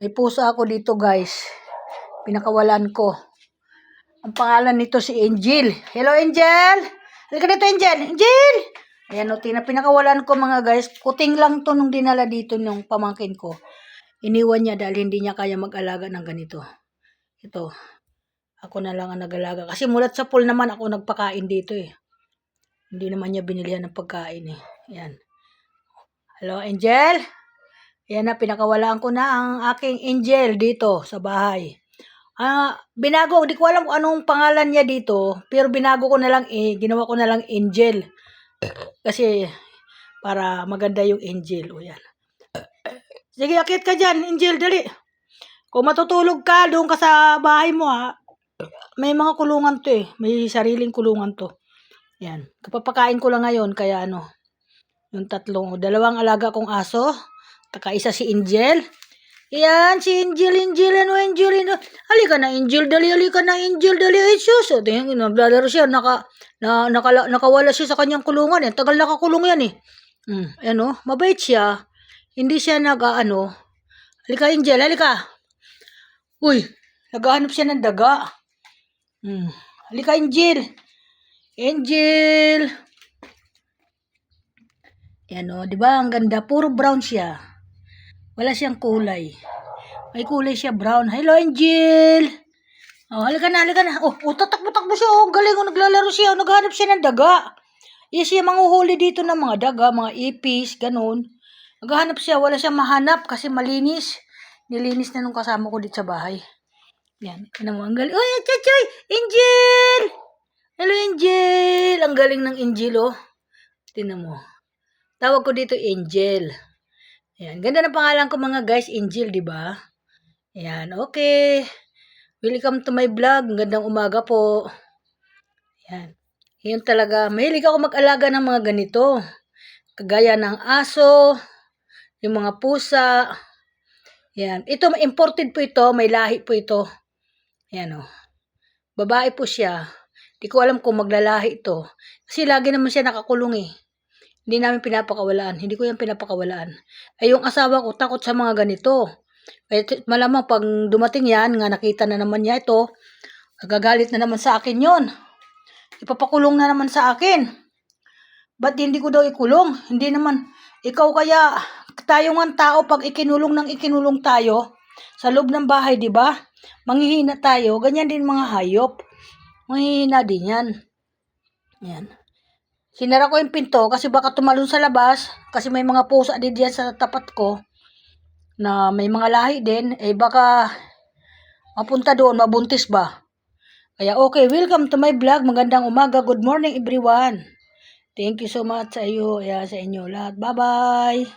May pusa ako dito, guys. Pinakawalan ko. Ang pangalan nito si Angel. Hello, Angel! Halika dito, Angel! Angel! Ayan o, pinakawalan ko mga guys. Kuting lang to nung dinala dito nung pamangkin ko. Iniwan niya dahil hindi niya kaya mag-alaga ng ganito. Ito. Ako na lang ang nag-alaga. Kasi mulat sa pool naman ako nagpakain dito eh. Hindi naman niya binilihan ng pagkain eh. Ayan. Hello, Angel? Ayan na, pinakawalaan ko na ang aking Angel dito sa bahay. Binago, di ko alam kung anong pangalan niya dito, pero binago ko na lang ginawa ko na lang Angel. Kasi para maganda yung Angel. O yan. Sige, akit ka dyan, Angel, dali. Kung matutulog ka, doon ka sa bahay mo ha. May mga kulungan to eh. May sariling kulungan to. Yan. Kapapakain ko lang ngayon, kaya ano, yung dalawang alaga kong aso. Isa si Angel. Yan, si Angel, Angel. Halika na, Angel, dali, halika na, Angel, dali. Ay, sus. O, tingnan, naglalaro siya, nakawala siya sa kanyang kulungan. Eh. Tagal nakakulong yan eh. Ano, mabait siya. Hindi siya halika, Angel, halika. Uy, naghahanap siya ng daga. Halika, Angel. Angel. Yan o, di ba? Ang ganda. Puro brown siya. Wala siyang kulay. May kulay siya brown. Hello, Angel. Oh, halika na. Oh, tatakbo siya. Oh, galing. Oh, naglalaro siya. Oh, naghanap siya ng daga. Yes, siya manguhuli dito ng mga daga, mga ipis, ganun. Naghahanap siya. Wala siyang mahanap kasi malinis. Nilinis na nung kasama ko dito sa bahay. Yan. Ano mo, ang galing. Uy, chachoy! Angel! Hello, Angel! Ang galing ng Angel, oh. Tingnan mo. Tawag ko dito Angel. Ayan, ganda ng pangalan ko mga guys, Angel, di ba? Ayan, okay. Welcome to my vlog. Gandang umaga po. Ayan. Yan talaga. Mahilig ako mag-alaga ng mga ganito. Kagaya ng aso, yung mga pusa. Ayan. Ito, imported po ito. May lahi po ito. Ayan o. Babae po siya. Di ko alam kung maglalahi ito. Kasi lagi naman siya nakakulong eh. Hindi namin pinapakawalaan. Hindi ko yan pinapakawalaan. Ay yung asawa ko takot sa mga ganito. Ay malamang pag dumating yan, nga nakita na naman niya ito, gagalit na naman sa akin yon. Ipapakulong na naman sa akin. Ba't hindi ko daw ikulong? Hindi naman. Ikaw kaya, tayo nga tao, pag ikinulong tayo, sa loob ng bahay, di ba? Manghihina tayo. Ganyan din mga hayop. Manghihina din yan. Yan. Sinara ko yung pinto kasi baka tumalon sa labas kasi may mga pusa din diyan sa tapat ko na may mga lahi din baka mapunta doon, mabuntis ba. Kaya okay, welcome to my vlog. Magandang umaga, good morning everyone. Thank you so much sa inyo lahat. Bye bye.